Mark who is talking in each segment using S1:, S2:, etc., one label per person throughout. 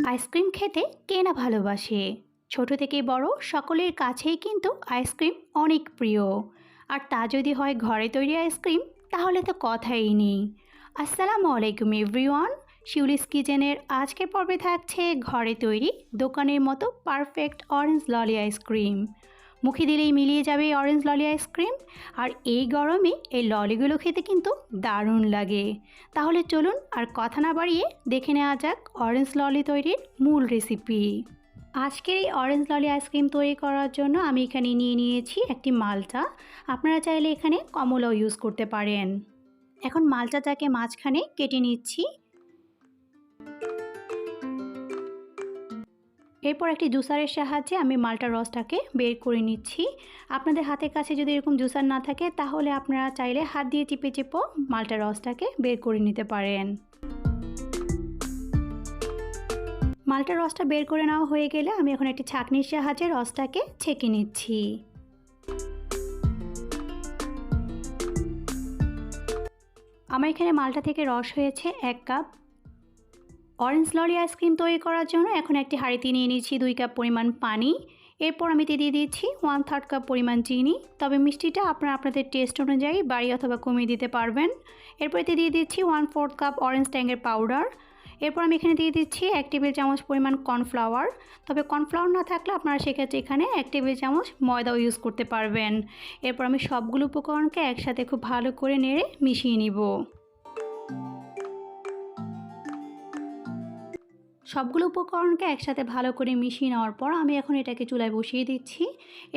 S1: Ice cream খেতে কে না ভালোবাসে। ছোট থেকে বড় সকলের কাছেই কিন্তু আইসক্রিম অনেক প্রিয়। আর তা যদি হয় ঘরে তৈরি আইসক্রিম, তাহলে তো কথাই নেই। আসসালামু আলাইকুম এভরিওয়ান, শিউলিস কিচেনের আজকের পর্বে থাকছে ঘরে তৈরি দোকানের মতো পারফেক্ট অরেঞ্জ ললি আইসক্রিম। মুখে দিলেই মিলিয়ে যাবে এই অরেঞ্জ ললি আইসক্রিম। আর এই গরমে এই ললিগুলো খেতে কিন্তু দারুণ লাগে। তাহলে চলুন আর কথা না বাড়িয়ে দেখে নেওয়া যাক অরেঞ্জ ললি তৈরির মূল রেসিপি। আজকের এই অরেঞ্জ ললি আইসক্রিম তৈরি করার জন্য আমি এখানে নিয়ে নিয়েছি একটি মালটা। আপনারা চাইলে এখানে কমলাও ইউজ করতে পারেন। এখন মালটাটাকে মাঝখানে কেটে নিচ্ছি। এরপর একটি জুসারের সাহায্যে আমি মালটার রসটাকে বের করে নিচ্ছি। আপনাদের হাতের কাছে যদি এরকম জুসার না থাকে, তাহলে আপনারা চাইলে হাত দিয়ে চিপে চিপে মালটার রসটাকে বের করে নিতে পারেন। মালটার রসটা বের করে নেওয়া হয়ে গেলে আমি এখন একটি ছাঁকনির সাহায্যে রসটাকে ছেঁকে নিচ্ছি। আমার এখানে মালটা থেকে রস হয়েছে 1 কাপ। অরেঞ্জ ললি আইসক্রিম তৈরি করার জন্য এখন একটি হাঁড়িতে নিয়ে নিচ্ছি 2 কাপ পরিমাণ পানি। এরপর আমি দিয়ে দিচ্ছি 1/3 কাপ পরিমাণ চিনি। তবে মিষ্টিটা আপনারা আপনাদের টেস্ট অনুযায়ী বাড়িয়ে অথবা কমিয়ে দিতে পারবেন। এরপর দিয়ে দিচ্ছি 1/4 কাপ অরেঞ্জ ট্যাঙ্গের পাউডার। এরপর আমি এখানে দিয়ে দিচ্ছি 1 টেবিল চামচ পরিমাণ কর্নফ্লাওয়ার। তবে কর্নফ্লাওয়ার না থাকলে আপনারা সেক্ষেত্রে এখানে 1 টেবিল চামচ ময়দাও ইউজ করতে পারবেন। এরপর আমি সবগুলো উপকরণকে একসাথে খুব ভালো করে নেড়ে মিশিয়ে নিব। সবগুলো উপকরণকে একসাথে ভালো করে মিশিয়ে নেওয়ার পর আমি এখন এটাকে চুলায় বসিয়ে দিচ্ছি।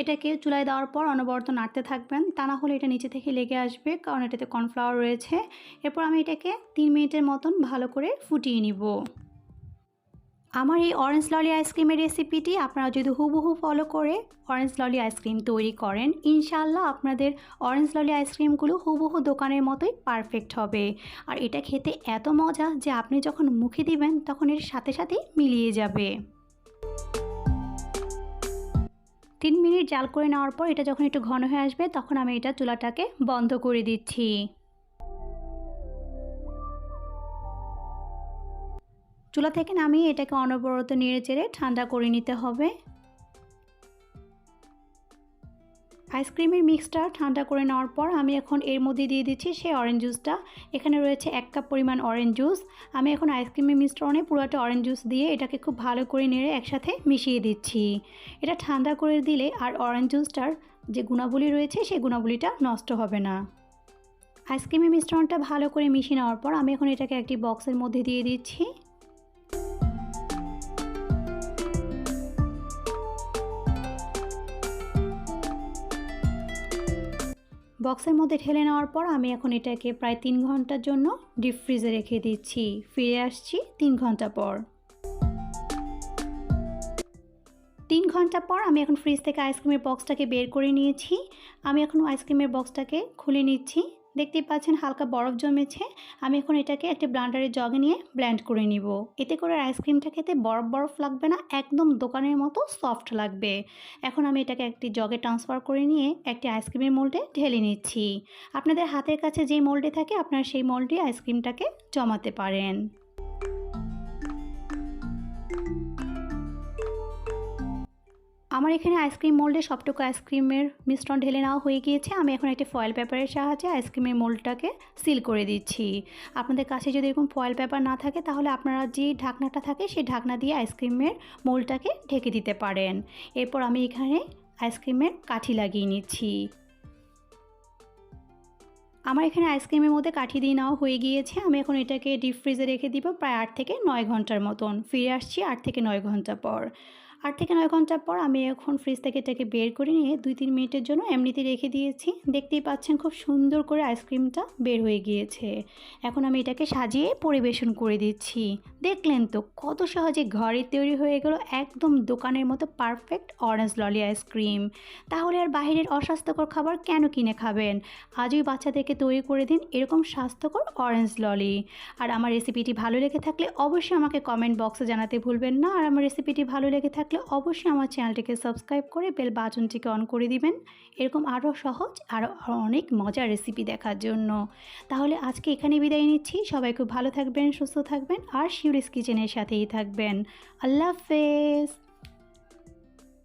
S1: এটাকে চুলায় দেওয়ার পর অনবরত নাড়তে থাকবেন, তা না হলে এটা নিচে থেকে লেগে আসবে, কারণ এটাতে কর্নফ্লাওয়ার রয়েছে। এরপর আমি এটাকে 3 মিনিটের মতন ভালো করে ফুটিয়ে নিব। আমার এই অরেঞ্জ ললি আইসক্রিমের রেসিপিটি আপনারা যদি হুবহু ফলো করে অরেঞ্জ ললি আইসক্রিম তৈরি করেন, ইনশাআল্লাহ আপনাদের অরেঞ্জ ললি আইসক্রিমগুলো হুবহু দোকানের মতোই পারফেক্ট হবে। আর এটা খেতে এত মজা যে আপনি যখন মুখে দিবেন তখন এর সাথে সাথে মিলিয়ে যাবে। 3 মিনিট জাল করে নেওয়ার পর এটা যখন একটু ঘন হয়ে আসবে, তখন আমি এটা চুলাটাকে বন্ধ করে দিচ্ছি। চুলা থেকে নামিয়ে এটাকে অনবরত নেড়ে চেড়ে ঠান্ডা করে নিতে হবে। আইসক্রিমের মিক্সটা ঠান্ডা করে নেওয়ার পর আমি এখন এর মধ্যে দিয়ে দিচ্ছি সেই অরেঞ্জ জুসটা। এখানে রয়েছে 1 কাপ পরিমাণ অরেঞ্জ জুস। আমি এখন আইসক্রিমের মিশ্রণে পুরোটা অরেঞ্জ জুস দিয়ে এটাকে খুব ভালো করে নেড়ে একসাথে মিশিয়ে দিচ্ছি। এটা ঠান্ডা করে দিলে আর অরেঞ্জ জুসটার যে গুণাবলী রয়েছে সেই গুণাবলীটা নষ্ট হবে না। আইসক্রিমের মিশ্রণটা ভালো করে মিশিয়ে নেওয়ার পর আমি এখন এটাকে একটি বক্সের মধ্যে দিয়ে দিচ্ছি। বক্সের মধ্যে ঢেলে নেওয়ার পর আমি এখন এটাকে প্রায় 3 ঘন্টার জন্য ডিপ ফ্রিজে রেখে দিচ্ছি। ফিরে আসছি 3 ঘন্টা পর। 3 ঘন্টা পর আমি এখন ফ্রিজ থেকে আইসক্রিমের বক্সটাকে বের করে নিয়েছি। আমি এখন আইসক্রিমের বক্সটাকে খুলে নিচ্ছি। দেখতেই পাচ্ছেন হালকা বরফ জমেছে। আমি এখন এটাকে একটা ব্লেন্ডারের জগে নিয়ে ব্লেন্ড করে নিব। এতে করে আইসক্রিমটা খেতে বরফ বরফ লাগবে না, একদম দোকানের মতো সফট লাগবে। এখন আমি এটাকে একটি জগে ট্রান্সফার করে নিয়ে একটি আইসক্রিমের মোল্ডে ঢেলে নিচ্ছি। আপনাদের হাতের কাছে যেই মোল্ডে থাকে আপনারা সেই মোল্ডে আইসক্রিমটাকে জমাতে পারেন। আমার এখানে আইসক্রিম মোল্ডে সবটুকু আইসক্রিমের মিশ্রণ ঢেলে নেওয়া হয়ে গিয়েছে। আমি এখন একটি ফয়েল পেপারের সাহায্যে আইসক্রিমের মোল্ডটাকে সিল করে দিচ্ছি। আপনাদের কাছে যদি এরকম ফয়েল পেপার না থাকে, তাহলে আপনারা যে ঢাকনাটা থাকে সেই ঢাকনা দিয়ে আইসক্রিমের মোল্ডটাকে ঢেকে দিতে পারেন। এরপর আমি এখানে আইসক্রিমের কাঠি লাগিয়ে নিচ্ছি। আমার এখানে আইসক্রিমের মধ্যে কাঠি দিয়ে নেওয়া হয়ে গিয়েছে। আমি এখন এটাকে ডিপ ফ্রিজে রেখে দিব প্রায় 8 থেকে 9 ঘন্টার মতন। ফিরে আসছি 8 থেকে 9 ঘন্টা পর। 8 থেকে 9 ঘন্টা পর আমি এখন ফ্রিজ থেকে এটাকে বের করে নিয়ে 2-3 মিনিটের জন্য এমনিতে রেখে দিয়েছি। দেখতেই পাচ্ছেন খুব সুন্দর করে আইসক্রিমটা বের হয়ে গিয়েছে। এখন আমি এটাকে সাজিয়ে পরিবেশন করে দিচ্ছি। দেখলেন তো কত সহজে ঘরে তৈরি হয়ে গেল একদম দোকানের মতো পারফেক্ট অরেঞ্জ ললি আইসক্রিম। তাহলে আর বাইরের অস্বাস্থ্যকর খাবার কেন কিনে খাবেন? আজই বাচ্চাদেরকে তৈরি করে দিন এরকম স্বাস্থ্যকর অরেঞ্জ ললি। আর আমার রেসিপিটি ভালো লেগে থাকলে অবশ্যই আমাকে কমেন্ট বক্সে জানাতে ভুলবেন না। আর আমার রেসিপিটি ভালো লেগে থাকলে থাকলে অবশ্যই আমার চ্যানেলটিকে সাবস্ক্রাইব করে বেল বাটনটিকে অন করে দিবেন এরকম আরও সহজ আরও অনেক মজার রেসিপি দেখার জন্য। তাহলে আজকে এখানে বিদায় নিচ্ছি। সবাই খুব ভালো থাকবেন, সুস্থ থাকবেন আর শিউরিস কিচেনের সাথেই থাকবেন। আল্লাহ হাফেজ।